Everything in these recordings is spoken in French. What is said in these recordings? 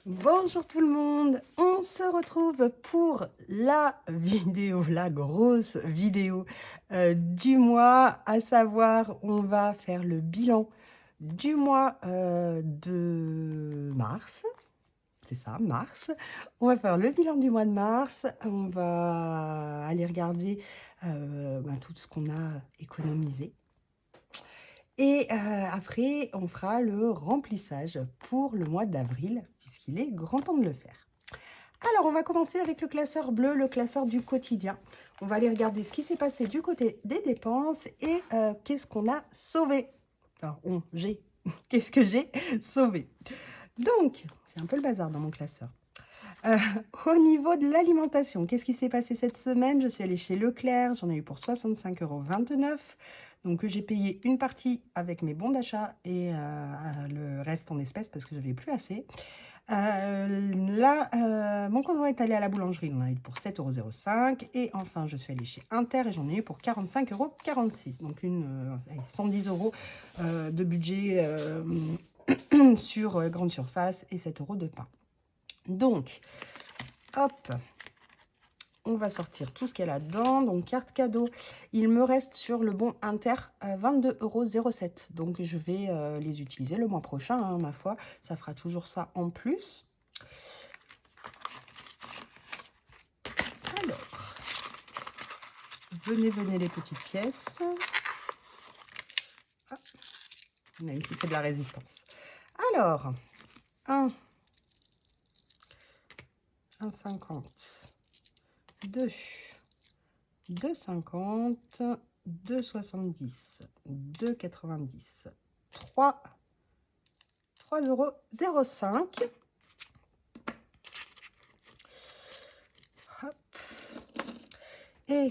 Bonjour tout le monde, on se retrouve pour la vidéo, la grosse vidéo du mois, à savoir on va faire le bilan du mois de mars, c'est ça, mars. On va faire le bilan du mois de mars, on va aller regarder tout ce qu'on a économisé. Et après, on fera le remplissage pour le mois d'avril, puisqu'il est grand temps de le faire. Alors, on va commencer avec le classeur bleu, le classeur du quotidien. On va aller regarder ce qui s'est passé du côté des dépenses et qu'est-ce qu'on a sauvé. Enfin, qu'est-ce que j'ai sauvé. Donc, c'est un peu le bazar dans mon classeur. Euh, Au niveau de l'alimentation, qu'est-ce qui s'est passé cette semaine? Je suis allée chez Leclerc, j'en ai eu pour 65,29 €. Donc j'ai payé une partie avec mes bons d'achat et le reste en espèces parce que j'avais plus assez. Mon conjoint est allé à la boulangerie, il en a eu pour 7,05 €. Et enfin, je suis allée chez Inter et j'en ai eu pour 45,46 €. Donc 110 € de budget sur grande surface et 7 € de pain. Donc, hop, on va sortir tout ce qu'il y a là-dedans. Donc, carte cadeau, il me reste sur le bon Inter 22,07 €. Donc, je vais les utiliser le mois prochain, hein, ma foi. Ça fera toujours ça en plus. Alors, venez les petites pièces. Ah, on a une qui fait de la résistance. Alors, 1,50, 2, 2,50, 2,70, 2,90, 3,05 €. Hop. Et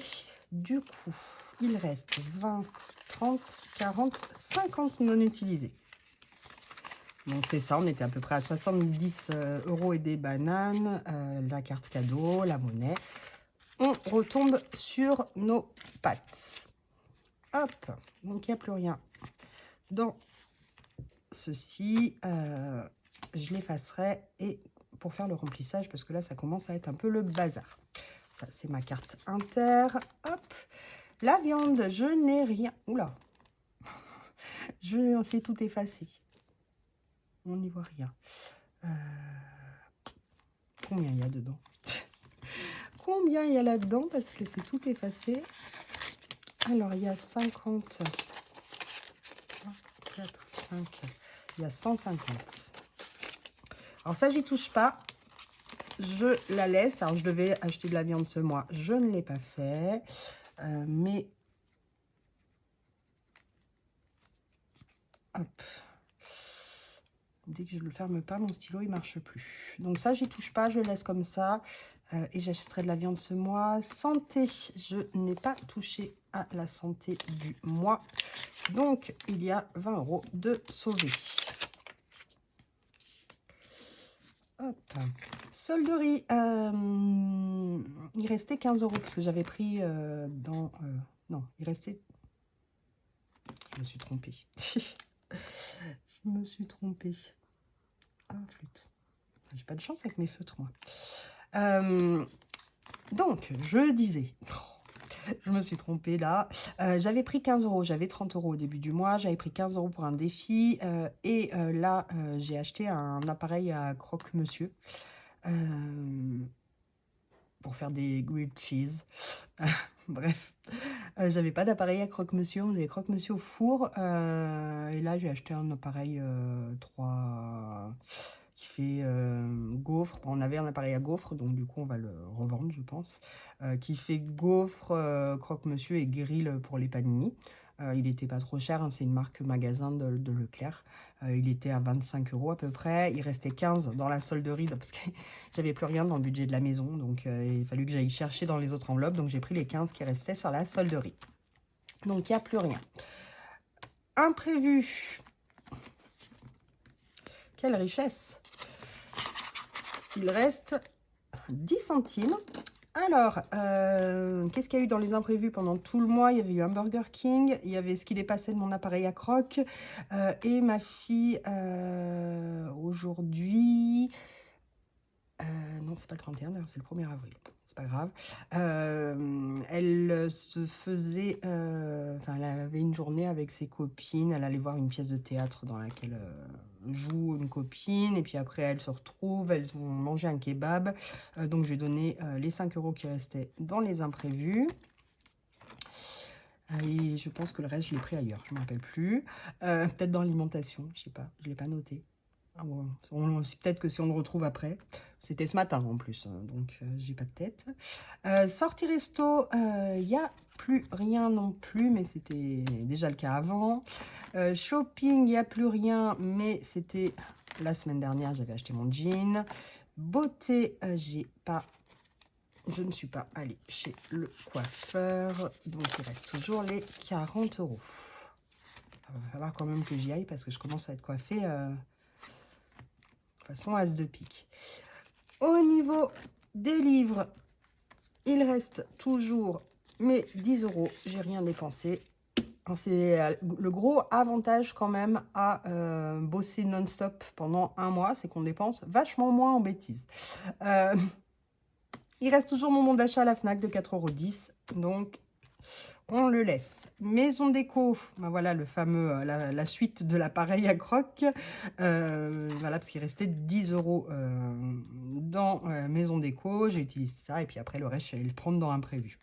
du coup, il reste 20, 30, 40, 50 non utilisés. Donc c'est ça, on était à peu près à 70 € et des bananes, la carte cadeau, la monnaie. On retombe sur nos pattes. Hop, donc il n'y a plus rien dans ceci. Je l'effacerai et pour faire le remplissage, parce que là, ça commence à être un peu le bazar. Ça, c'est ma carte Inter. Hop, la viande, je n'ai rien. Oula, c'est tout effacé. On n'y voit rien. Combien il y a dedans? Combien il y a là-dedans? Parce que c'est tout effacé. Alors, il y a 50. 4, 5. Il y a 150. Alors ça, j'y touche pas. Je la laisse. Alors, je devais acheter de la viande ce mois. Je ne l'ai pas fait. Mais... hop. Dès que je ne le ferme pas, mon stylo, il marche plus. Donc ça, j'y touche pas. Je laisse comme ça. Et j'achèterai de la viande ce mois. Santé, je n'ai pas touché à la santé du mois. Donc, il y a 20 € de sauvé. Hop. Solderie, il restait 15 € parce que j'avais pris non, il restait... Je me suis trompée. Je me suis trompée. Ah, flûte. J'ai pas de chance avec mes feutres, moi. Donc, je disais... Je me suis trompée là. J'avais pris 15 €. J'avais 30 € au début du mois. J'avais pris 15 € pour un défi. Là, j'ai acheté un appareil à croque-monsieur. Pour faire des grilled cheese. Bref, j'avais pas d'appareil à croque-monsieur, on faisait croque-monsieur au four. Et là, j'ai acheté un appareil 3 qui fait gaufre. On avait un appareil à gaufre, donc du coup, on va le revendre, je pense. Qui fait gaufre, croque-monsieur et grill pour les panini. Il n'était pas trop cher, hein, c'est une marque magasin de Leclerc. Il était à 25 € à peu près. Il restait 15 dans la solderie parce que j'avais plus rien dans le budget de la maison. Donc il a fallu que j'aille chercher dans les autres enveloppes. Donc j'ai pris les 15 qui restaient sur la solderie. Donc il n'y a plus rien. Imprévu. Quelle richesse. Il reste 10 centimes. Alors, qu'est-ce qu'il y a eu dans les imprévus pendant tout le mois? Il y avait eu un Burger King, il y avait ce qui est passé de mon appareil à croque, et ma fille, aujourd'hui, non, c'est pas le 31, d'ailleurs, c'est le 1er avril. C'est pas grave. Elle se faisait... Enfin, elle avait une journée avec ses copines. Elle allait voir une pièce de théâtre dans laquelle joue une copine. Et puis après, elles se retrouvent. Elles ont mangé un kebab. Donc, je vais donner les 5 € qui restaient dans les imprévus. Et je pense que le reste, je l'ai pris ailleurs. Je ne me rappelle plus. Peut-être dans l'alimentation. Je sais pas. Je ne l'ai pas noté. Ah bon, peut-être que si on le retrouve après. C'était ce matin en plus, hein, donc j'ai pas de tête. Sortie resto, il n'y a plus rien non plus, mais c'était déjà le cas avant. Shopping, il n'y a plus rien, mais c'était la semaine dernière, j'avais acheté mon jean. Beauté, je ne suis pas allée chez le coiffeur, donc il reste toujours les 40 €. Il va falloir quand même que j'y aille parce que je commence à être coiffée façon as de pique. Au niveau des livres, il reste toujours mes 10 €. J'ai rien dépensé. C'est le gros avantage quand même à bosser non-stop pendant un mois, c'est qu'on dépense vachement moins en bêtises. Il reste toujours mon bon d'achat à la Fnac de 4,10 €. Donc, on le laisse. Maison déco, ben voilà le fameux, la suite de l'appareil à croc. Voilà, parce qu'il restait 10 € dans maison déco. J'ai utilisé ça et puis après le reste, je vais le prendre dans imprévu.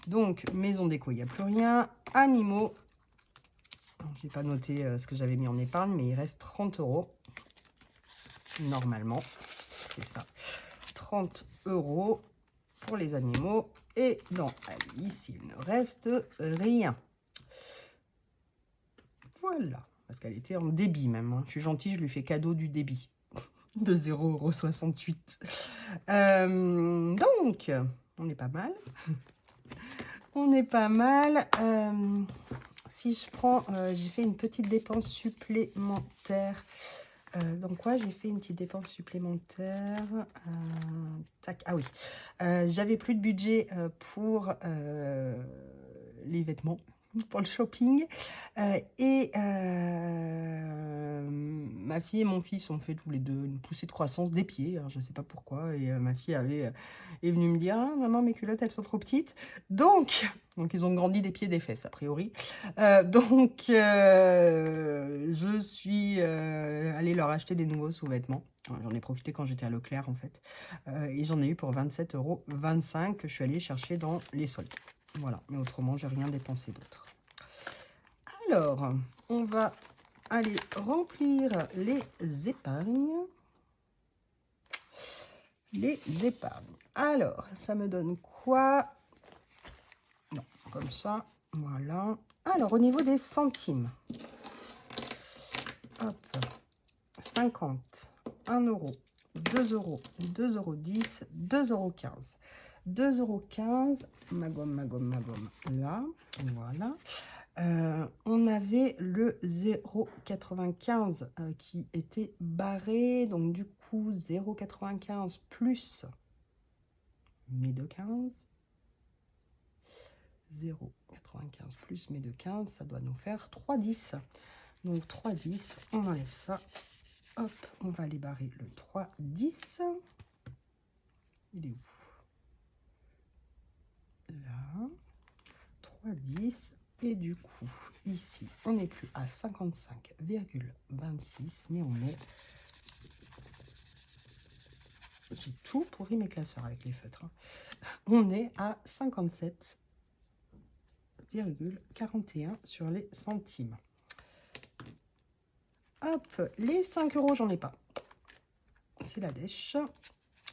Donc, maison déco, il n'y a plus rien. Animaux, je n'ai pas noté ce que j'avais mis en épargne, mais il reste 30 € normalement. C'est ça, 30 € pour les animaux. Et dans Alice, il ne reste rien. Voilà, parce qu'elle était en débit même. Hein. Je suis gentille, je lui fais cadeau du débit de 0,68 €. Donc, on est pas mal. On est pas mal. Si je prends, j'ai fait une petite dépense supplémentaire. Dans quoi j'ai fait une petite dépense supplémentaire? Tac, ah oui. J'avais plus de budget pour les vêtements, pour le shopping. Et ma fille et mon fils ont fait tous les deux une poussée de croissance des pieds. Alors je ne sais pas pourquoi. Et ma fille est venue me dire, ah, maman, mes culottes, elles sont trop petites. Donc ils ont grandi des pieds et des fesses, a priori. Je suis allée leur acheter des nouveaux sous-vêtements. J'en ai profité quand j'étais à Leclerc, en fait. Et j'en ai eu pour 27,25 € que je suis allée chercher dans les soldes. Voilà, mais autrement, j'ai rien dépensé d'autre. Alors, on va aller remplir les épargnes. Les épargnes. Alors, ça me donne quoi? Non, comme ça, voilà. Alors, au niveau des centimes. Hop, 50, 1 €, 2 €, 2,10 €, 2,15 €. 2,15 €, ma gomme, là, voilà. On avait le 0,95 qui était barré, donc du coup 0,95 plus mes 2,15. 0,95 plus mes 2,15, ça doit nous faire 3,10. Donc 3,10, on enlève ça. Hop, on va aller barrer le 3,10. Il est où? Là, 3,10. Et du coup, ici, on n'est plus à 55,26, mais on est... J'ai tout pourri mes classeurs avec les feutres. Hein. On est à 57,41 sur les centimes. Hop, les 5 €, j'en ai pas. C'est la dèche.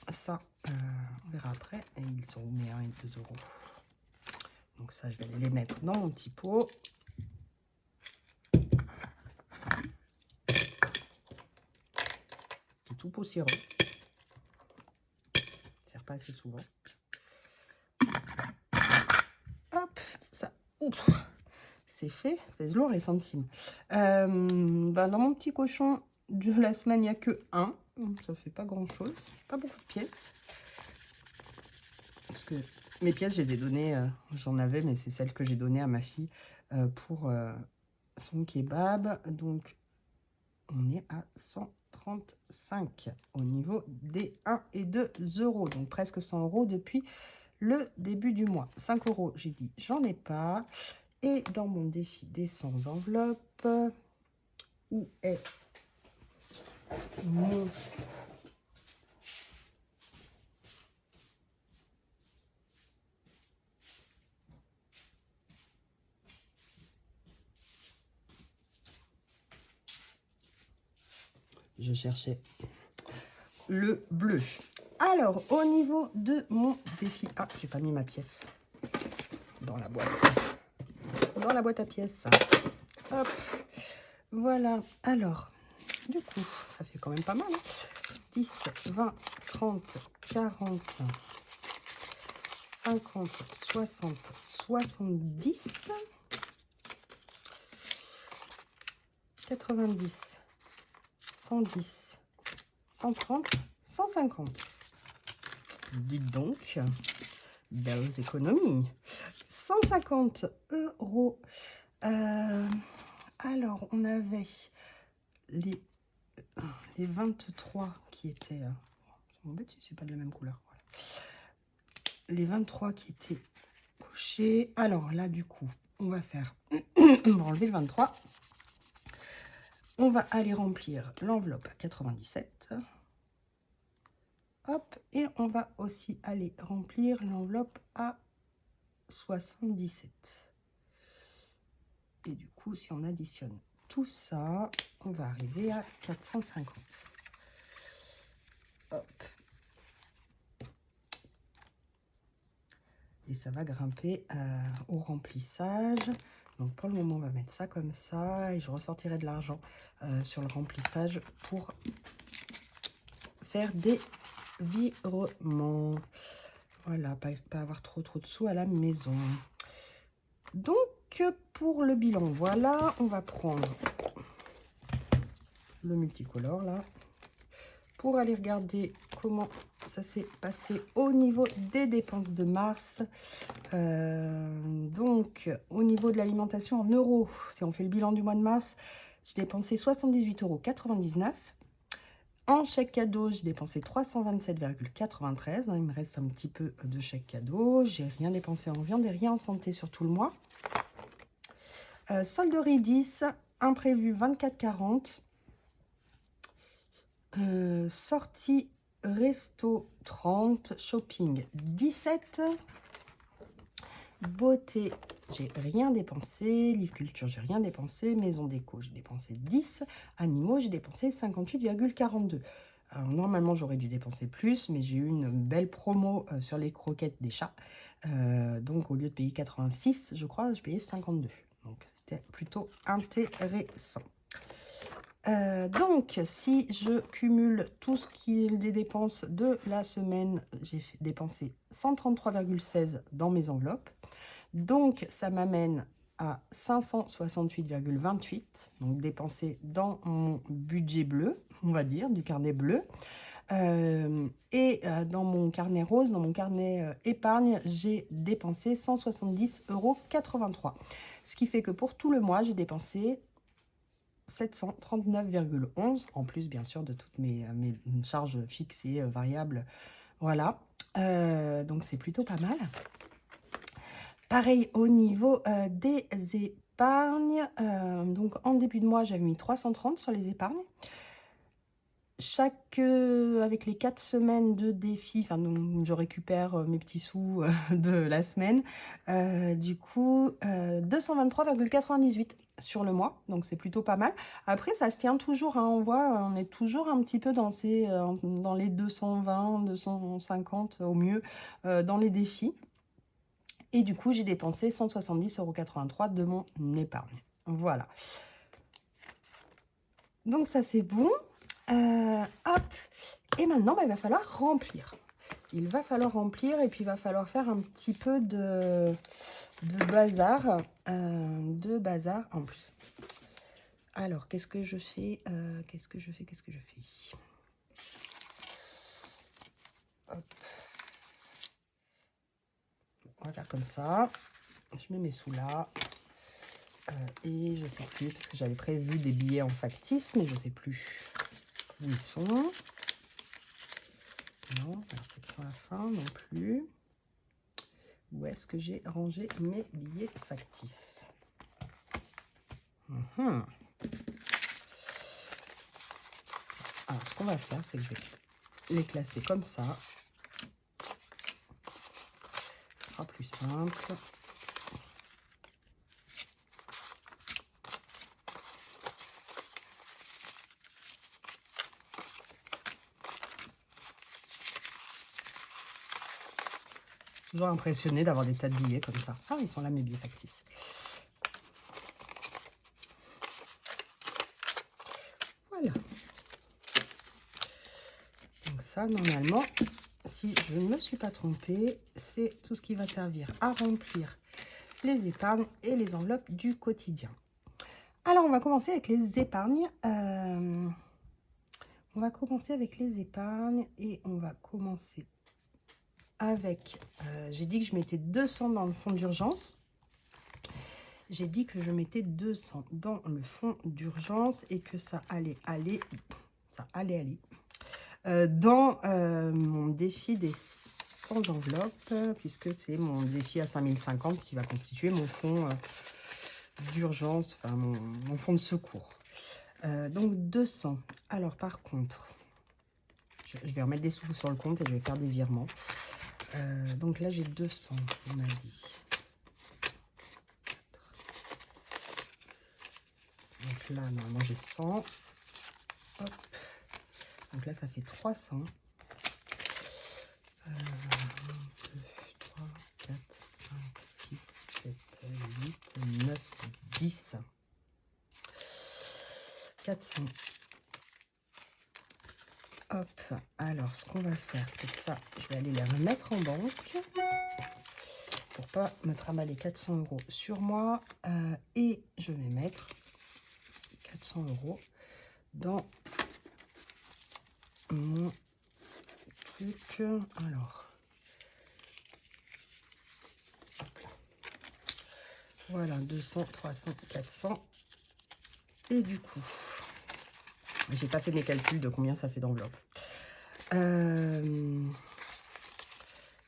Ça, on verra après. Et ils sont mis 1 et 2 €. Donc ça, je vais les mettre dans mon petit pot. C'est tout poussiéreux. Ça ne sert pas assez souvent. Hop, ça. Ouf, c'est fait. Ça pèse lourd les centimes. Dans mon petit cochon de la semaine, il n'y a que 1. Ça fait pas grand chose. Pas beaucoup de pièces. Parce que mes pièces, je les ai données, j'en avais, mais c'est celles que j'ai données à ma fille pour son kebab. Donc, on est à 35 au niveau des 1 et 2 euros. Donc presque 100 euros depuis le début du mois. 5 euros, j'ai dit, j'en ai pas. Et dans mon défi des 100 enveloppes, où est mon... Je cherchais le bleu. Alors, au niveau de mon défi... Ah, j'ai pas mis ma pièce dans la boîte. Dans la boîte à pièces. Hop. Voilà. Alors, du coup, ça fait quand même pas mal. Hein. 10, 20, 30, 40, 50, 60, 70, 90, 110, 130, 150. Dites donc, belles économies. 150 euros. Alors, on avait les 23 qui étaient... c'est embêté si c'est pas de la même couleur. Voilà. Les 23 qui étaient cochés. Alors là, du coup, on va faire... on va enlever le 23. On va aller remplir l'enveloppe à 97. Hop, et on va aussi aller remplir l'enveloppe à 77. Et du coup, si on additionne tout ça, on va arriver à 450. Hop. Et ça va grimper au remplissage. Donc pour le moment, on va mettre ça comme ça. Et je ressortirai de l'argent sur le remplissage pour faire des virements. Voilà, pas avoir trop de sous à la maison. Donc pour le bilan, voilà, on va prendre le multicolore là pour aller regarder comment ça s'est passé au niveau des dépenses de mars. Donc au niveau de l'alimentation en euros, si on fait le bilan du mois de mars, j'ai dépensé 78,99 €. En chèque cadeau, j'ai dépensé 327,93 €. Il me reste un petit peu de chèque cadeau. J'ai rien dépensé en viande et rien en santé sur tout le mois. Solderie 10, imprévu 24,40 €. Sortie resto 30, shopping 17. Beauté, j'ai rien dépensé. Livre culture, j'ai rien dépensé. Maison déco, j'ai dépensé 10. Animaux, j'ai dépensé 58,42 €. Alors, normalement, j'aurais dû dépenser plus, mais j'ai eu une belle promo sur les croquettes des chats. Donc, au lieu de payer 86, je crois, je payais 52. Donc, c'était plutôt intéressant. Donc, si je cumule tout ce qui est les dépenses de la semaine, j'ai dépensé 133,16 € dans mes enveloppes. Donc, ça m'amène à 568,28 €, donc dépensé dans mon budget bleu, on va dire, du carnet bleu. Dans mon carnet rose, dans mon carnet épargne, j'ai dépensé 170,83 €. Ce qui fait que pour tout le mois, j'ai dépensé 739,11 €, en plus bien sûr de toutes mes charges fixes et variables. Voilà, donc c'est plutôt pas mal. Pareil au niveau des épargnes. Donc en début de mois, j'avais mis 330 sur les épargnes. Avec les 4 semaines de défi, enfin je récupère mes petits sous de la semaine. Du coup, 223,98 € sur le mois, donc c'est plutôt pas mal. Après, ça se tient toujours, hein, on voit, on est toujours un petit peu dans les 220, 250 au mieux dans les défis. Et du coup, j'ai dépensé 170,83 € de mon épargne. Voilà. Donc ça, c'est bon. Hop. Et maintenant, il va falloir remplir. Il va falloir remplir et puis il va falloir faire un petit peu de bazar. De bazar en plus. Alors, qu'est-ce que je fais? Qu'est-ce que je fais? Hop. On va faire comme ça. Je mets mes sous là. Et je sais plus, parce que j'avais prévu des billets en factice, mais je sais plus. Où ils sont? Non, alors peut-être sur la fin non plus. Où est-ce que j'ai rangé mes billets factices? Alors, ce qu'on va faire, c'est que je vais les classer comme ça. Ce sera plus simple. Toujours impressionné d'avoir des tas de billets comme ça. Ah, ils sont là, mes billets factices. Voilà. Donc ça, normalement, si je ne me suis pas trompée, c'est tout ce qui va servir à remplir les épargnes et les enveloppes du quotidien. Alors, on va commencer avec les épargnes. On va commencer avec les épargnes et on va commencer avec... j'ai dit que je mettais 200 dans le fonds d'urgence. J'ai dit que je mettais 200 dans le fonds d'urgence et que ça allait aller dans mon défi des 100 enveloppes, puisque c'est mon défi à 5050 qui va constituer mon fonds d'urgence, enfin mon fonds de secours. Donc 200. Alors par contre, je vais remettre des sous sur le compte et je vais faire des virements. Donc là j'ai 200, on a dit. Donc là, normalement, j'ai 100. Hop. Donc là, ça fait 300. 1, 2, 3, 4, 5, 6, 7, 8, 9, 10. 400. Hop. Alors, ce qu'on va faire, c'est que ça, je vais aller les remettre en banque. Pour pas me trimballer 400 € sur moi. Et je vais mettre 400 € dans mon truc. Alors, hop là. Voilà, 200, 300, 400. Et du coup, j'ai pas fait mes calculs de combien ça fait d'enveloppe.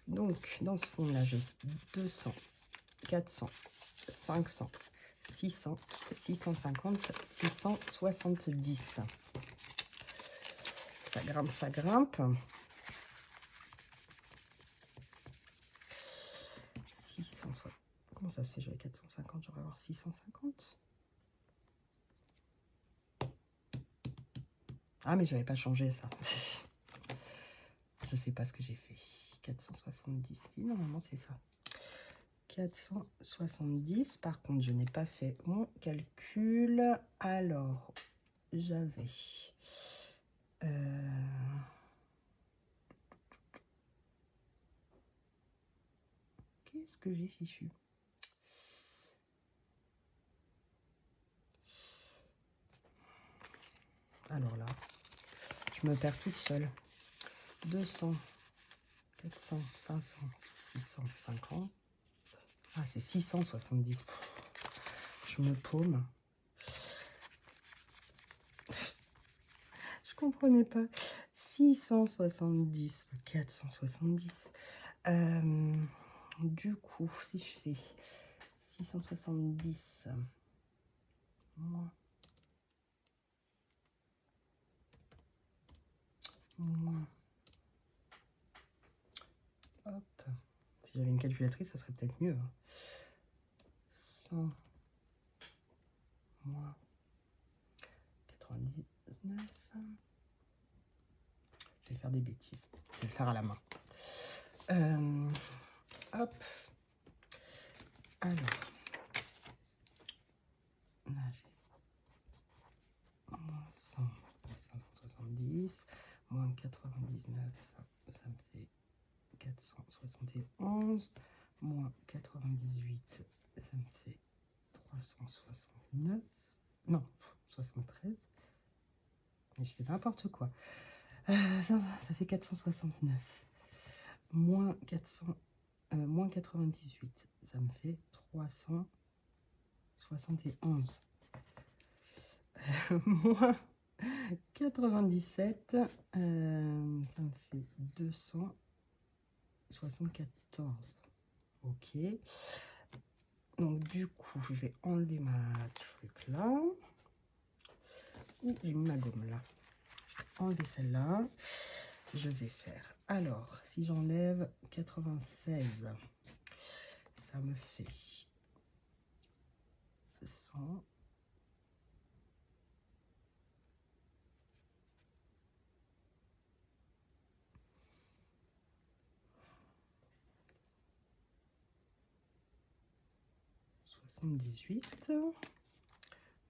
Donc, dans ce fond-là, j'ai 200, 400, 500, 600, 650, 670. Ça grimpe, ça grimpe. 600, comment ça se fait? J'avais 450, j'aurais avoir 650. Ah, mais j'avais pas changé ça. Je sais pas ce que j'ai fait. 470, normalement c'est ça. 470, par contre, je n'ai pas fait mon calcul. Alors, j'avais... Qu'est-ce que j'ai fichu? Alors là, je me perds toute seule. 200, 400, 500, 650. Ah, c'est 670. Je me paume. Je comprenais pas. 670, 470. Du coup, si je fais 670 moins hop, si j'avais une calculatrice, ça serait peut-être mieux. 100 moins 99. Je vais faire des bêtises. Je vais le faire à la main. Hop. Alors. Là, j'ai moins 100, 570, moins 99, ça me fait 471, moins 98, ça me fait 369, non, 73, mais je fais n'importe quoi. Ça fait 469, moins 98, ça me fait 371. Moins 97, ça me fait 274. Ok. Donc du coup, je vais enlever ma truc là. J'ai mis ma gomme là. Enlever celle-là. Je vais faire. Alors, si j'enlève 96, ça me fait 100.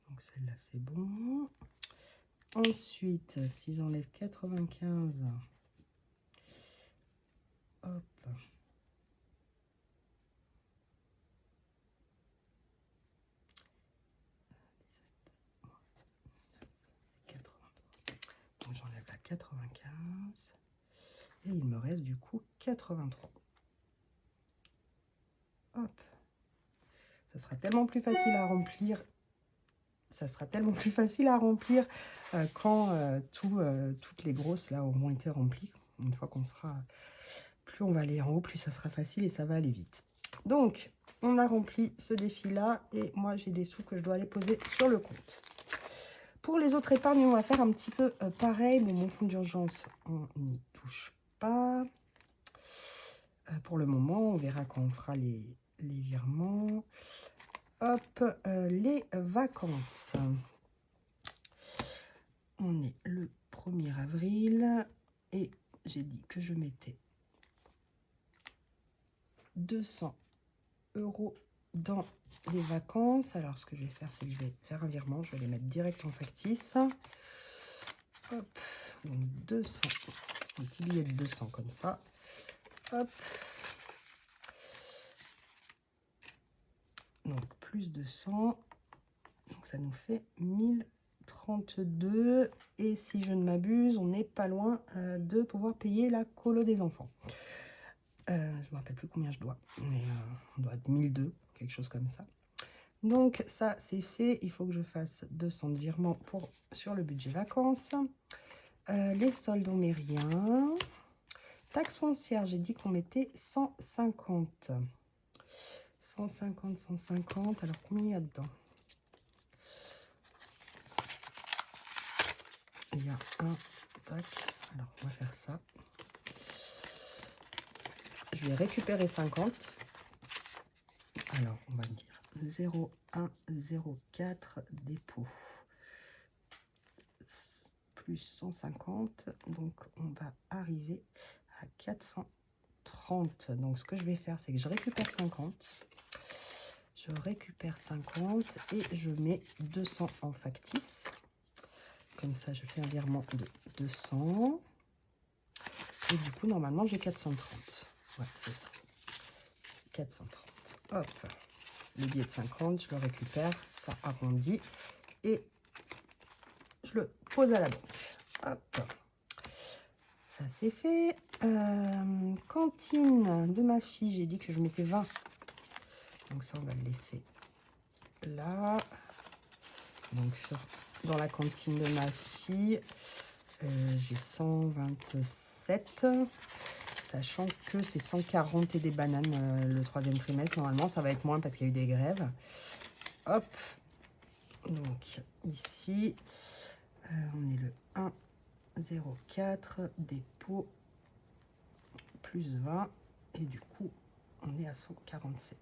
Donc celle-là c'est bon. Ensuite, si j'enlève 95, hop, 83. Donc j'enlève la 95 et il me reste du coup 83. Hop, ça sera tellement plus facile à remplir. Ça sera tellement plus facile à remplir quand toutes les grosses là auront été remplies. Une fois qu'on sera, plus on va aller en haut, plus ça sera facile et ça va aller vite. Donc, on a rempli ce défi-là et moi, j'ai des sous que je dois aller poser sur le compte. Pour les autres épargnes, on va faire un petit peu pareil. Mais mon fonds d'urgence, on n'y touche pas. Pour le moment, on verra quand on fera les virements. Hop, les vacances. On est le 1er avril et j'ai dit que je mettais 200 € dans les vacances. Alors, ce que je vais faire, c'est que je vais faire un virement. Je vais les mettre direct en factice. Hop, donc 200. Un petit billet de 200 comme ça. Hop. Donc, plus 200. Donc, ça nous fait 1032. Et si je ne m'abuse, on n'est pas loin de pouvoir payer la colo des enfants. Je ne me rappelle plus combien je dois. Mais on doit être 1002, quelque chose comme ça. Donc, ça, c'est fait. Il faut que je fasse 200 de virements sur le budget vacances. Les soldes, on met rien. Taxe foncière, j'ai dit qu'on mettait 150. 150, 150. Alors, combien il y a dedans? Il y a un. Tac. Alors, on va faire ça. Je vais récupérer 50. Alors, on va dire 0104 dépôt. Plus 150. Donc, on va arriver à 430. Donc, ce que je vais faire, c'est que je récupère 50. Je récupère 50 et je mets 200 en factice. Comme ça, je fais un virement de 200. Et du coup, normalement, j'ai 430. Ouais, c'est ça. 430. Hop. Le billet de 50, je le récupère. Ça arrondit. Et je le pose à la banque. Hop. Ça, c'est fait. Cantine de ma fille, j'ai dit que je mettais 20. Donc ça, on va le laisser là. Donc dans la cantine de ma fille, j'ai 127, sachant que c'est 140 et des bananes le 3e trimestre. Normalement, ça va être moins parce qu'il y a eu des grèves. Hop. Donc ici, on est le 1,04, dépôt, plus 20. Et du coup, on est à 147.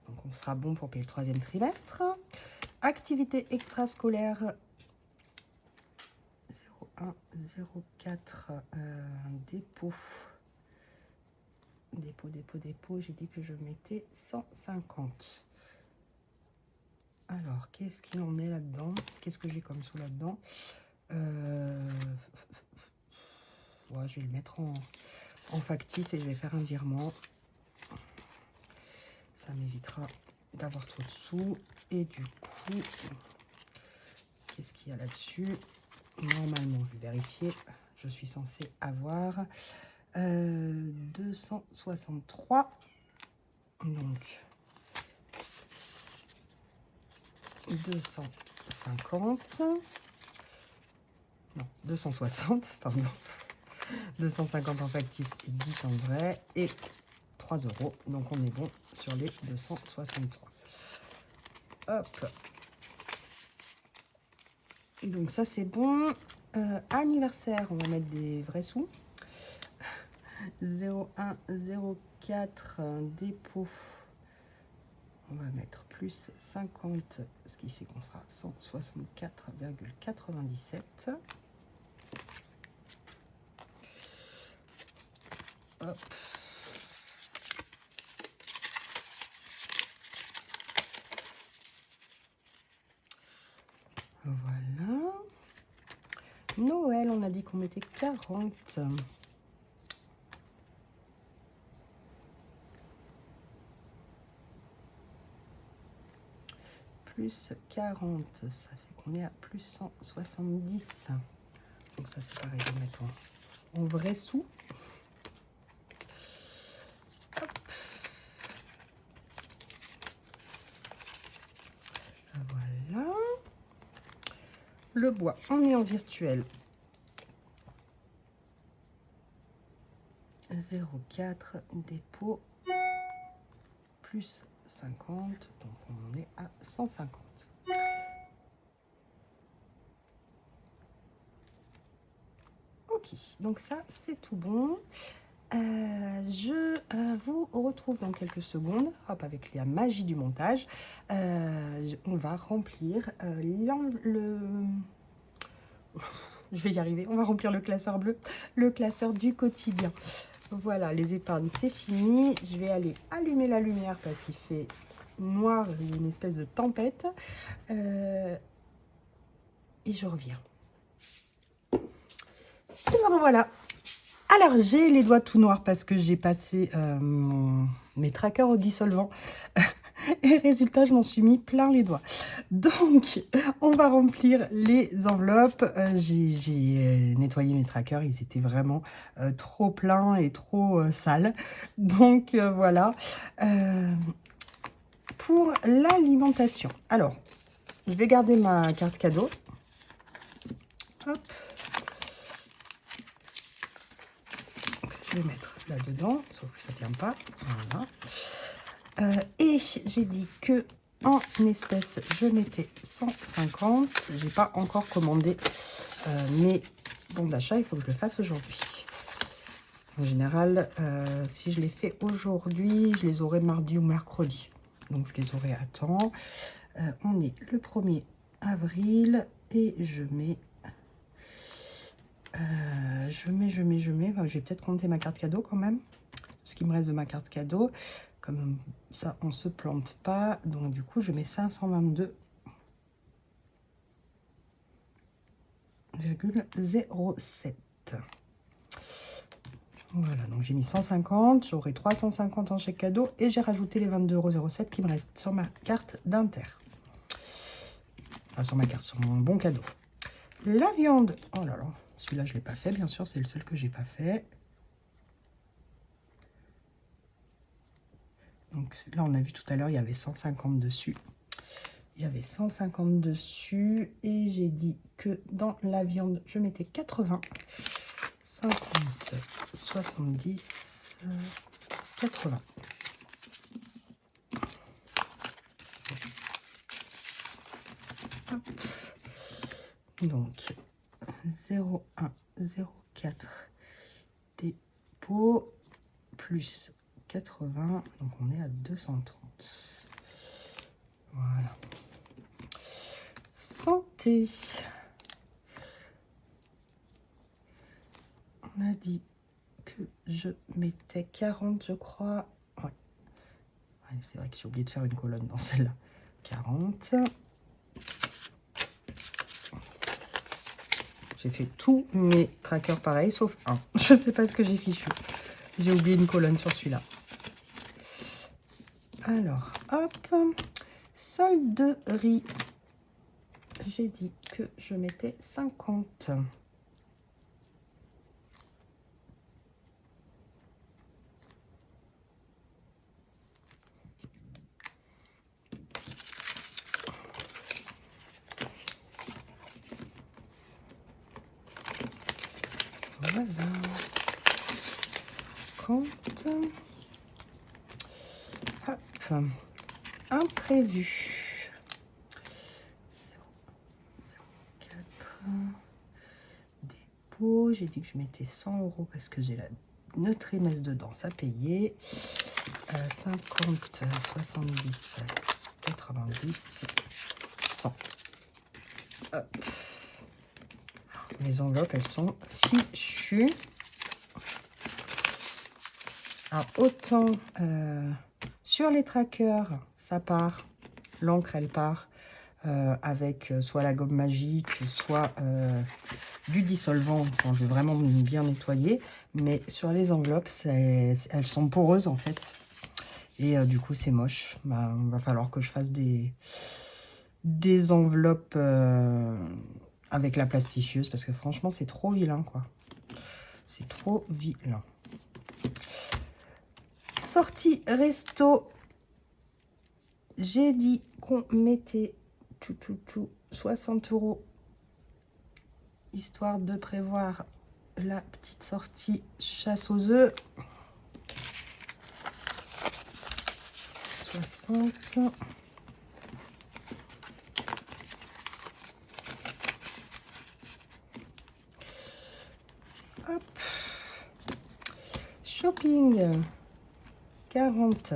Donc, on sera bon pour payer le 3e trimestre. Activité extrascolaire 0104 dépôt. Dépôt. J'ai dit que je mettais 150. Alors, qu'est-ce qu'il en est là-dedans? Qu'est-ce que j'ai comme sous là-dedans? Ouais, je vais le mettre en factice et je vais faire un virement. Ça m'évitera d'avoir trop de sous. Et du coup, qu'est-ce qu'il y a là-dessus? Normalement, je vais vérifier. Je suis censée avoir 263. Donc, 250. Non, 260, pardon. 250 en factice et 10 en vrai. Et 3 €. Donc, on est bon sur les 263. Hop. Donc, ça, c'est bon. Anniversaire, on va mettre des vrais sous. 01, 04, dépôt. On va mettre plus 50, ce qui fait qu'on sera 164,97. Hop. Voilà. Noël, on a dit qu'on mettait 40. Plus 40, ça fait qu'on est à plus 170. Donc ça, c'est pareil, je vais mettre en vrai sous. Hop. Voilà. Le bois, on est en virtuel. 0,4 dépôt plus 50, donc on est à 150. Ok, donc ça c'est tout bon. Je vous retrouve dans quelques secondes, hop, avec la magie du montage. On va remplir je vais y arriver, on va remplir le classeur bleu, le classeur du quotidien. Voilà, les épargnes, c'est fini. Je vais aller allumer la lumière parce qu'il fait noir, il y a une espèce de tempête. Et je reviens. Et ben voilà. Alors, j'ai les doigts tout noirs parce que j'ai passé mes trackers au dissolvant. Et résultat, je m'en suis mis plein les doigts. Donc, on va remplir les enveloppes. J'ai nettoyé mes trackers. Ils étaient vraiment trop pleins et trop sales. Donc, voilà. Pour l'alimentation. Alors, je vais garder ma carte cadeau. Hop. Je vais mettre là-dedans, sauf que ça ne tient pas. Voilà. Et j'ai dit que en espèces, je mettais 150. J'ai pas encore commandé mes bons d'achat. Il faut que je le fasse aujourd'hui. En général, si je les fais aujourd'hui, je les aurai mardi ou mercredi. Donc, je les aurai à temps. On est le 1er avril et je mets... Enfin, je vais peut-être compter ma carte cadeau quand même. Ce qui me reste de ma carte cadeau. Comme ça, on ne se plante pas. Donc, du coup, je mets 522,07. Voilà, donc j'ai mis 150. J'aurai 350 en chèque cadeau. Et j'ai rajouté les 22,07 € qui me restent sur ma carte d'Inter. Enfin, sur ma carte, sur mon bon cadeau. La viande. Oh là là. Celui-là, je ne l'ai pas fait, bien sûr. C'est le seul que j'ai pas fait. Donc là, on a vu tout à l'heure, il y avait 150 dessus. Il y avait 150 dessus. Et j'ai dit que dans la viande, je mettais 80, 50, 70, 80. Hop. Donc, 0,1, 0,4 dépôt plus 80. Donc, on est à 230. Voilà. Santé. On a dit que je mettais 40, je crois. Ouais. Ouais, c'est vrai que j'ai oublié de faire une colonne dans celle-là. 40. J'ai fait tous mes trackers pareil, sauf un. Je sais pas ce que j'ai fichu. J'ai oublié une colonne sur celui-là. Alors, hop. Solderie. J'ai dit que je mettais 50. 50. Hop. Imprévu. 0,04. Dépôt. J'ai dit que je mettais 100 € parce que j'ai le trimestre dedans, ça payait. 50, 70, 90, 100. Hop. Les enveloppes, elles sont fichues. Alors, autant sur les trackers, ça part, l'encre, elle part avec soit la gomme magique, soit du dissolvant quand je veux vraiment bien nettoyer. Mais sur les enveloppes, elles sont poreuses en fait. Et du coup, c'est moche. Bah, il va falloir que je fasse des enveloppes avec la plastifieuse parce que franchement, c'est trop vilain, quoi. C'est trop vilain. Sortie resto. J'ai dit qu'on mettait 60 € histoire de prévoir la petite sortie chasse aux œufs. 60. Hop. Shopping. 40.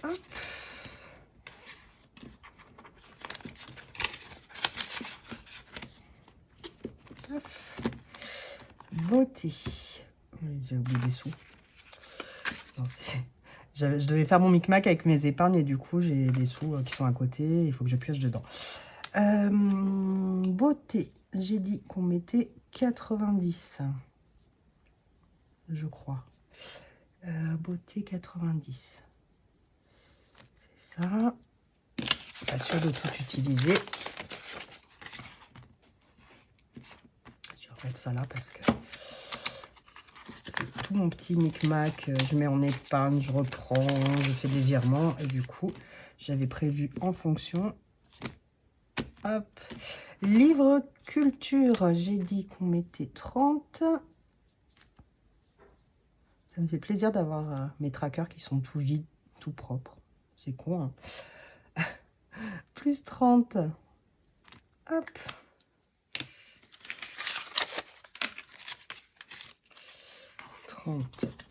Hop. Hop. Beauté. J'ai oublié des sous. Non, je devais faire mon micmac avec mes épargnes et du coup j'ai des sous qui sont à côté. Il faut que je pioche dedans. Beauté. J'ai dit qu'on mettait 90. Je crois. Beauté 90. C'est ça. Pas sûr de tout utiliser. Je vais remettre ça là parce que c'est tout mon petit micmac. Je mets en épargne, je reprends, je fais des virements et du coup j'avais prévu en fonction. Hop. Livre culture, j'ai dit qu'on mettait 30. Ça me fait plaisir d'avoir mes trackers qui sont tout vides, tout propres. C'est con, hein. Plus 30. Hop.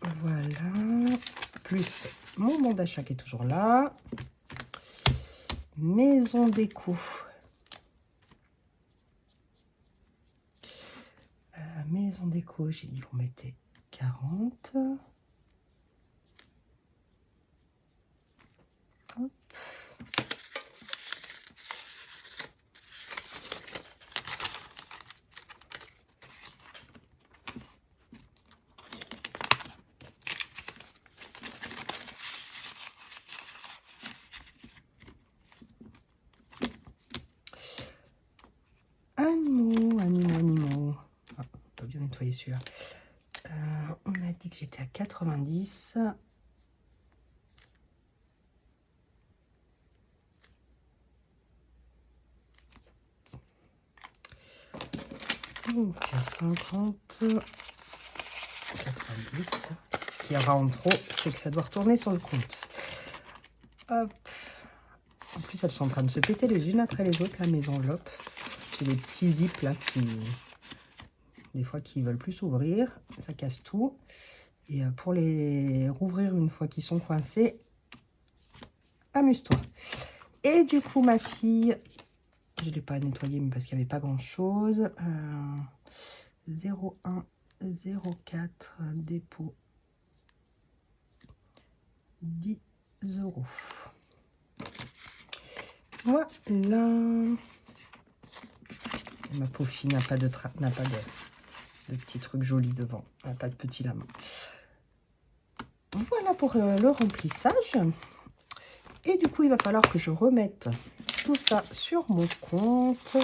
Voilà. Plus mon bon d'achat qui est toujours là. Maison déco. Maison déco, j'ai dit qu'on mettait 40. Hop. Animaux. Ah, on peut bien nettoyer celui-là. On a dit que j'étais à 90. Donc 50, 90. Ce qu'il y aura en trop, c'est que ça doit retourner sur le compte. Hop. En plus, elles sont en train de se péter les unes après les autres, là, mes enveloppes. J'ai des petits zips là qui, des fois, qui veulent plus s'ouvrir. Ça casse tout. Et pour les rouvrir une fois qu'ils sont coincés, amuse-toi. Et du coup, ma fille, je ne l'ai pas nettoyée, mais parce qu'il n'y avait pas grand-chose. 01, 04, dépôt, 10 €. Voilà. Ma pauvre fille n'a pas de petits trucs jolis devant. Elle n'a pas de petits lames. Voilà pour le remplissage. Et du coup, il va falloir que je remette tout ça sur mon compte.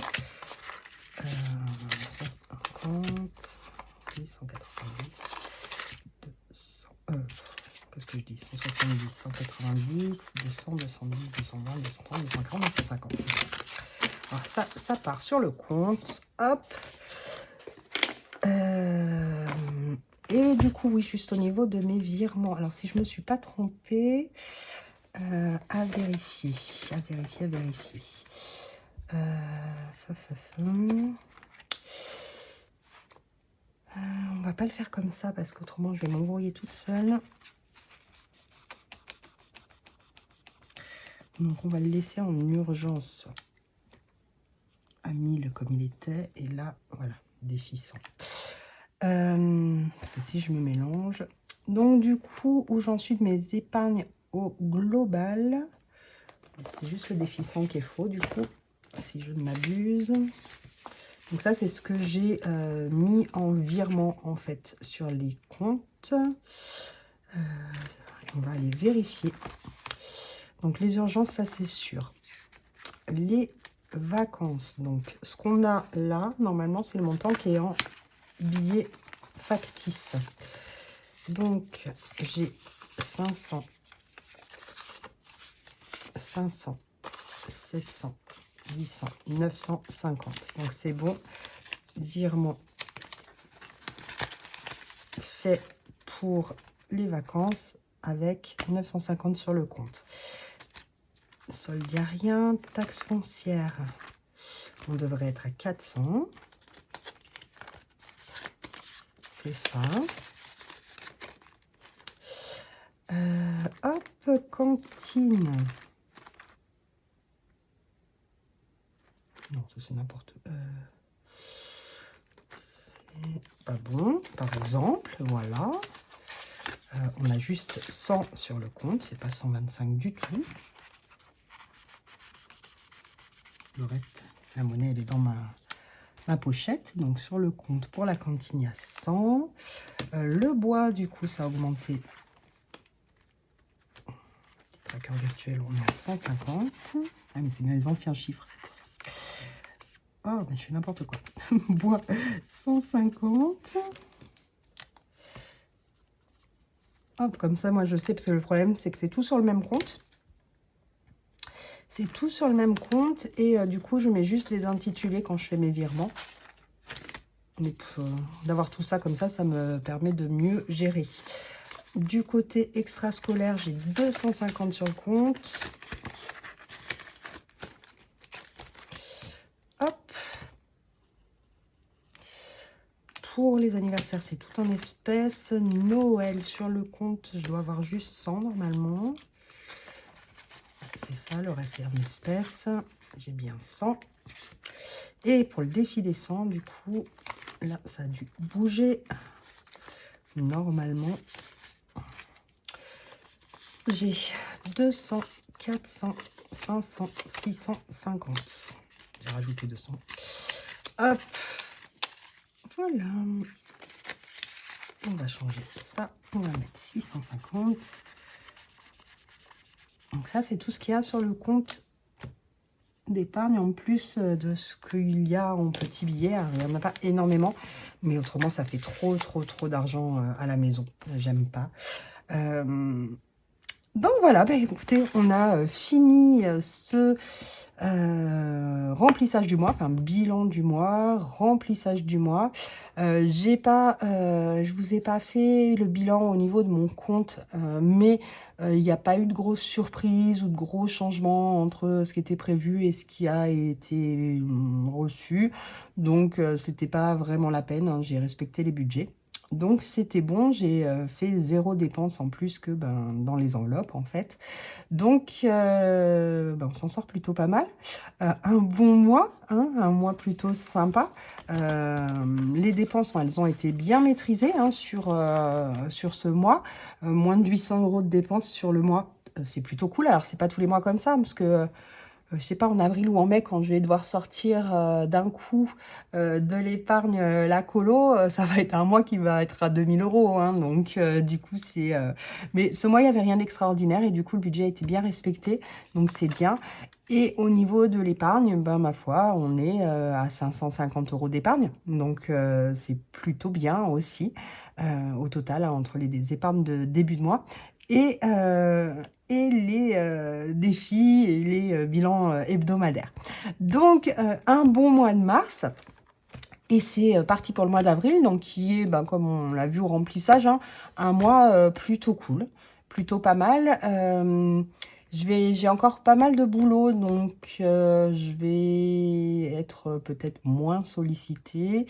150, 190, 200. Qu'est-ce que que je dis? 170, 190, 200, 210, 220, 230, 240, 250. Alors ça part sur le compte. Hop. Et du coup, oui, juste au niveau de mes virements. Alors, si je ne me suis pas trompée, à vérifier, à vérifier, à vérifier. On va pas le faire comme ça parce qu'autrement, je vais m'embrouiller toute seule. Donc, on va le laisser en urgence à 1000 comme il était. Et là, voilà, défi 100. Si je me mélange. Donc, du coup, où j'en suis de mes épargnes au global, c'est juste le défi 100 qui est faux, du coup, si je ne m'abuse. Donc, ça, c'est ce que j'ai mis en virement, en fait, sur les comptes. On va aller vérifier. Donc, les urgences, ça, c'est sûr. Les vacances, donc, ce qu'on a là, normalement, c'est le montant qui est en billets factices. Donc, j'ai 500, 500, 700, 800, 950. Donc, c'est bon. Virement fait pour les vacances avec 950 sur le compte. Solde, il n'y a rien. Taxe foncière, on devrait être à 400. C'est ça. Hop, cantine. Non, ça c'est n'importe quoi. C'est pas bon, par exemple. Voilà. On a juste 100 sur le compte. C'est pas 125 du tout. Le reste, la monnaie, elle est dans ma pochette. Donc, sur le compte pour la cantine, il y a 100. Le bois, du coup, ça a augmenté. Petit tracker virtuel, on est à 150. Ah, mais c'est bien les anciens chiffres, c'est pour ça. Oh, mais je fais n'importe quoi. Bois, 150. Hop, comme ça, moi, je sais, parce que le problème, c'est que c'est tout sur le même compte. C'est tout sur le même compte. Et du coup, je mets juste les intitulés quand je fais mes virements. Donc, d'avoir tout ça comme ça me permet de mieux gérer. Du côté extrascolaire, j'ai 250 sur le compte. Hop. Pour les anniversaires, c'est tout en espèces. Noël, sur le compte, je dois avoir juste 100 normalement. C'est ça, le reste est en espèces. J'ai bien 100. Et pour le défi des 100, du coup, là, ça a dû bouger. Normalement, j'ai 200, 400, 500, 650. J'ai rajouté 200. Hop. Voilà. On va changer ça. On va mettre 650. Donc ça, c'est tout ce qu'il y a sur le compte d'épargne en plus de ce qu'il y a en petits billets. Alors, il n'y en a pas énormément, mais autrement, ça fait trop d'argent à la maison. J'aime pas. Donc voilà, bah, écoutez, on a fini ce remplissage du mois, enfin bilan du mois, remplissage du mois. Je vous ai pas fait le bilan au niveau de mon compte, mais il n'y a pas eu de grosses surprises ou de gros changements entre ce qui était prévu et ce qui a été reçu. Donc c'était pas vraiment la peine, hein, j'ai respecté les budgets. Donc c'était bon, j'ai fait 0 dépense en plus que dans les enveloppes en fait. Donc on s'en sort plutôt pas mal. Un bon mois, hein, un mois plutôt sympa. Les dépenses, elles ont été bien maîtrisées hein, sur ce mois. Moins de 800 € de dépenses sur le mois. C'est plutôt cool. Alors c'est pas tous les mois comme ça parce que je sais pas, en avril ou en mai, quand je vais devoir sortir d'un coup de l'épargne, la colo, ça va être un mois qui va être à 2000 €. Hein, donc, du coup, c'est... Mais ce mois, il n'y avait rien d'extraordinaire et du coup, le budget a été bien respecté. Donc, c'est bien. Et au niveau de l'épargne, ma foi, on est à 550 € d'épargne. Donc, c'est plutôt bien aussi, au total, hein, entre les épargnes de début de mois. et les défis et les bilans hebdomadaires. Donc, un bon mois de mars. Et c'est parti pour le mois d'avril, donc qui est, ben, comme on l'a vu au remplissage, hein, un mois plutôt cool, plutôt pas mal. J'ai encore pas mal de boulot, donc je vais être peut-être moins sollicitée.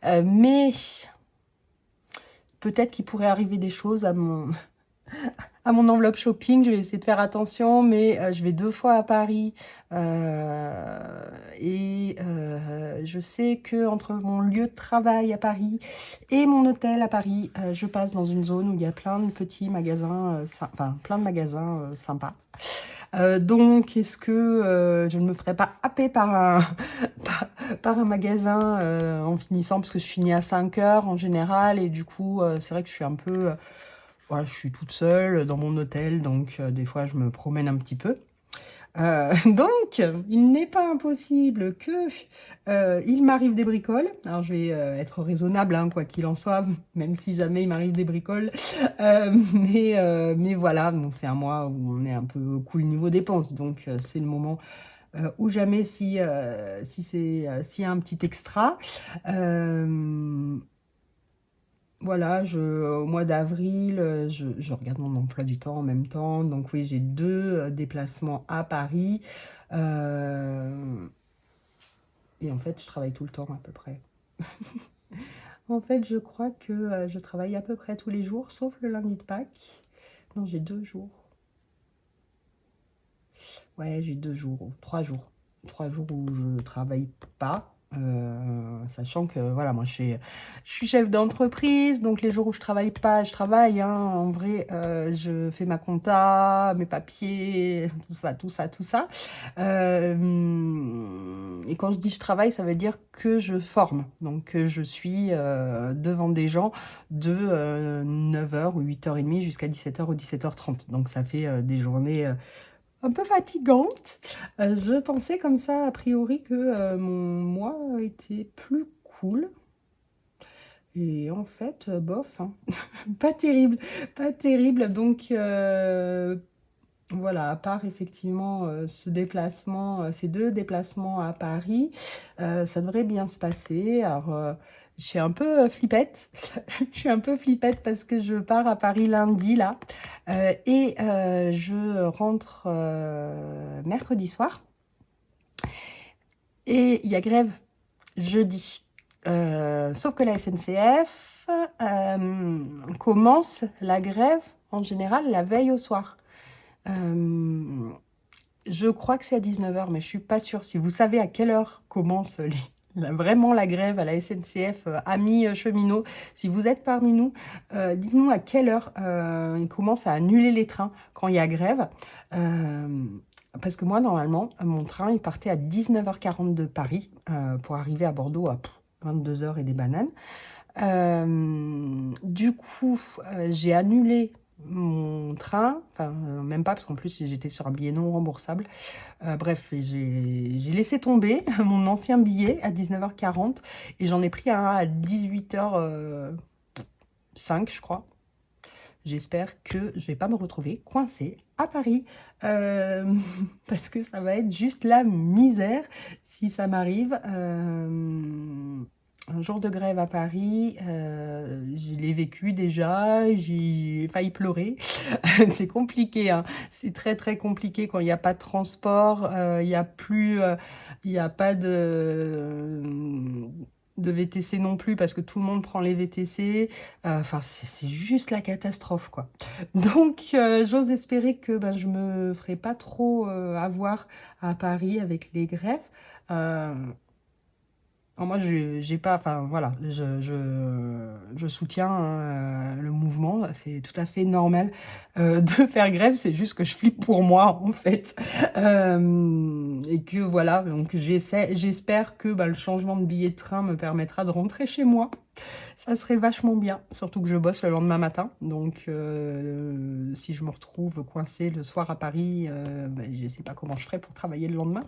Mais peut-être qu'il pourrait arriver des choses à mon enveloppe shopping. Je vais essayer de faire attention, mais je vais 2 fois à Paris. Je sais que entre mon lieu de travail à Paris et mon hôtel à Paris, je passe dans une zone où il y a plein de petits magasins, enfin plein de magasins sympas. Donc, est-ce que je ne me ferais pas happer par un magasin en finissant, parce que je finis à 5 heures en général, et du coup, c'est vrai que je suis un peu... voilà, je suis toute seule dans mon hôtel, donc des fois, je me promène un petit peu. Donc, il n'est pas impossible que il m'arrive des bricoles. Alors, je vais être raisonnable, hein, quoi qu'il en soit, même si jamais il m'arrive des bricoles. Mais voilà, bon, c'est un mois où on est un peu cool niveau dépenses, donc c'est le moment ou jamais si, s'il y a un petit extra. Voilà, au mois d'avril, je regarde mon emploi du temps en même temps. Donc oui, j'ai 2 déplacements à Paris. Et en fait, je travaille tout le temps à peu près. En fait, je crois que je travaille à peu près tous les jours, sauf le lundi de Pâques. Non, j'ai 2 jours. Ouais, j'ai 2 jours, ou 3 jours. 3 jours où je travaille pas. Sachant que voilà, moi je suis chef d'entreprise, donc les jours où je travaille pas, je travaille, hein, en vrai, je fais ma compta, mes papiers, tout ça, tout ça, tout ça. Et quand je dis je travaille, ça veut dire que je forme, donc je suis devant des gens de 9 h ou 8 h 30 jusqu'à 17 h ou 17 h 30, donc ça fait des journées un peu fatigante. Je pensais comme ça, a priori, que mon mois était plus cool. Et en fait, bof, hein. Pas terrible, pas terrible. Donc, voilà, à part effectivement ce déplacement, ces 2 déplacements à Paris, ça devrait bien se passer. Alors, je suis un peu flippette. Je suis un peu flippette parce que je pars à Paris lundi, là, et je rentre mercredi soir. Et il y a grève jeudi. Sauf que la SNCF commence la grève, en général, la veille au soir. Je crois que c'est à 19 h, mais je suis pas sûre. Si vous savez à quelle heure commence vraiment la grève à la SNCF, amis cheminots, si vous êtes parmi nous, dites-nous à quelle heure ils commencent à annuler les trains quand il y a grève. Parce que moi, normalement, mon train, il partait à 19 h 40 de Paris pour arriver à Bordeaux à 22 h et des bananes. Du coup, j'ai annulé mon train, enfin même pas, parce qu'en plus j'étais sur un billet non remboursable. Bref, j'ai laissé tomber mon ancien billet à 19 h 40 et j'en ai pris un à 18 h 05, je crois. J'espère que je vais pas me retrouver coincée à Paris, parce que ça va être juste la misère si ça m'arrive. Un jour de grève à Paris, je l'ai vécu déjà, j'ai failli pleurer. C'est compliqué, hein. C'est très très compliqué quand il n'y a pas de transport, il n'y a plus, il n'y a pas de VTC non plus, parce que tout le monde prend les VTC. Enfin, c'est juste la catastrophe, quoi. Donc, j'ose espérer que ben, je me ferai pas trop avoir à Paris avec les grèves. Moi, j'ai pas, enfin voilà, je soutiens hein, le mouvement. C'est tout à fait normal de faire grève. C'est juste que je flippe pour moi, en fait. Et que voilà, donc j'espère que bah, le changement de billet de train me permettra de rentrer chez moi. Ça serait vachement bien, surtout que je bosse le lendemain matin. Donc, si je me retrouve coincée le soir à Paris, je ne sais pas comment je ferai pour travailler le lendemain.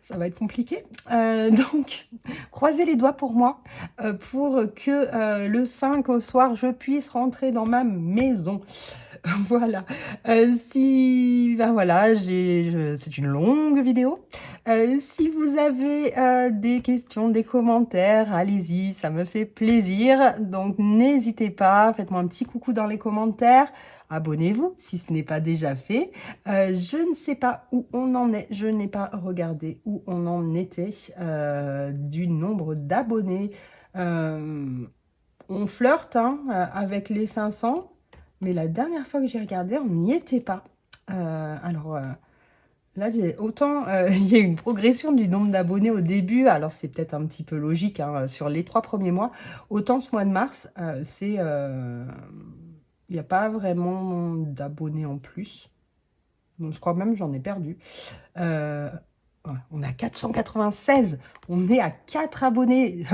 Ça va être compliqué. Donc, croisez les doigts pour moi, pour que le 5 au soir, je puisse rentrer dans ma maison. Voilà. Si, ben voilà, c'est une longue vidéo. Si vous avez des questions, des commentaires, allez-y, ça me fait plaisir. Donc n'hésitez pas, faites-moi un petit coucou dans les commentaires. Abonnez-vous si ce n'est pas déjà fait. Je ne sais pas où on en est, je n'ai pas regardé où on en était du nombre d'abonnés. On flirte hein, avec les 500. Mais la dernière fois que j'ai regardé, on n'y était pas. Là, autant il y a eu une progression du nombre d'abonnés au début, alors c'est peut-être un petit peu logique hein, sur les 3 premiers mois, autant ce mois de mars, il n'y a pas vraiment d'abonnés en plus. Donc, je crois même que j'en ai perdu. Ouais, on est à 496, on est à 4 abonnés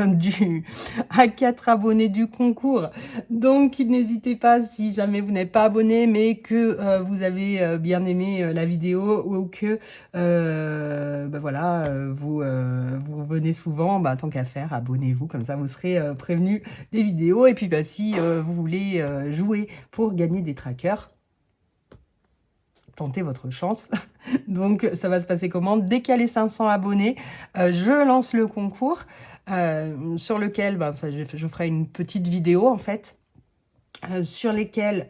à 4 abonnés du concours. Donc n'hésitez pas, si jamais vous n'êtes pas abonné mais que vous avez bien aimé la vidéo ou que voilà, vous venez souvent, tant qu'à faire, abonnez-vous, comme ça vous serez prévenu des vidéos. Et puis si vous voulez jouer pour gagner des trackers, tentez votre chance. Donc, ça va se passer comment? Dès qu'il y a les 500 abonnés, je lance le concours sur lequel je ferai une petite vidéo, en fait, sur lesquelles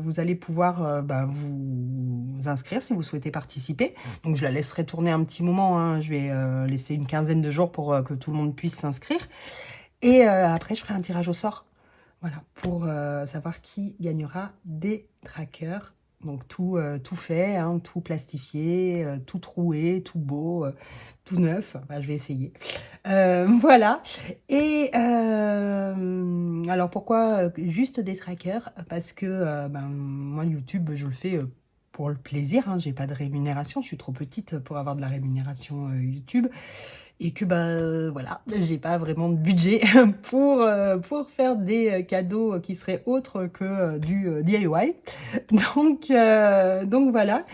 vous allez pouvoir vous inscrire si vous souhaitez participer. Donc, je la laisserai tourner un petit moment. Hein. Je vais laisser une quinzaine de jours pour que tout le monde puisse s'inscrire. Et après, je ferai un tirage au sort. Voilà, pour savoir qui gagnera des trackers. Donc tout fait, hein, tout plastifié, tout troué, tout beau, tout neuf. Enfin, je vais essayer. Voilà. Et alors pourquoi juste des trackers? Parce que moi, YouTube, je le fais pour le plaisir. Hein, j'ai pas de rémunération. Je suis trop petite pour avoir de la rémunération YouTube. Et que voilà, j'ai pas vraiment de budget pour faire des cadeaux qui seraient autres que du DIY. Donc voilà,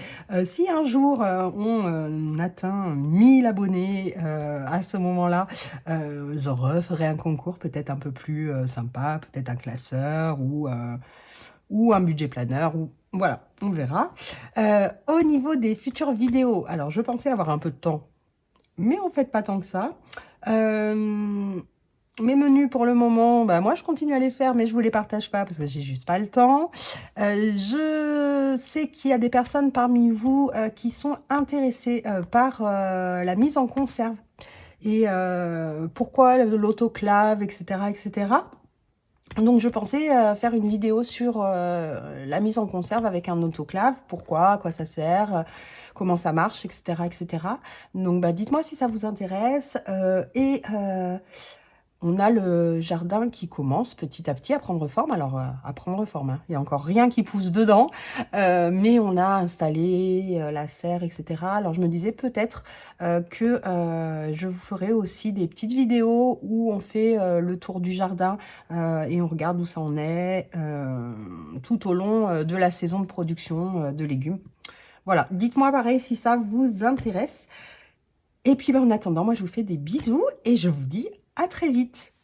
si un jour on atteint 1000 abonnés, à ce moment-là, je referai un concours peut-être un peu plus sympa, peut-être un classeur ou un budget planeur, ou voilà, on verra. Au niveau des futures vidéos, alors je pensais avoir un peu de temps, mais en fait pas tant que ça. Mes menus pour le moment, moi je continue à les faire, mais je vous les partage pas parce que j'ai juste pas le temps. Je sais qu'il y a des personnes parmi vous qui sont intéressées par la mise en conserve et pourquoi l'autoclave, etc., etc. Donc je pensais faire une vidéo sur la mise en conserve avec un autoclave, pourquoi, à quoi ça sert, comment ça marche, etc., etc. Donc dites-moi si ça vous intéresse. On a le jardin qui commence petit à petit à prendre forme. Alors, à prendre forme, hein. Il n'y a encore rien qui pousse dedans, mais on a installé la serre, etc. Alors, je me disais peut-être que je vous ferai aussi des petites vidéos où on fait le tour du jardin et on regarde où ça en est tout au long de la saison de production de légumes. Voilà, dites-moi pareil si ça vous intéresse. Et puis, en attendant, moi, je vous fais des bisous et je vous dis à très vite.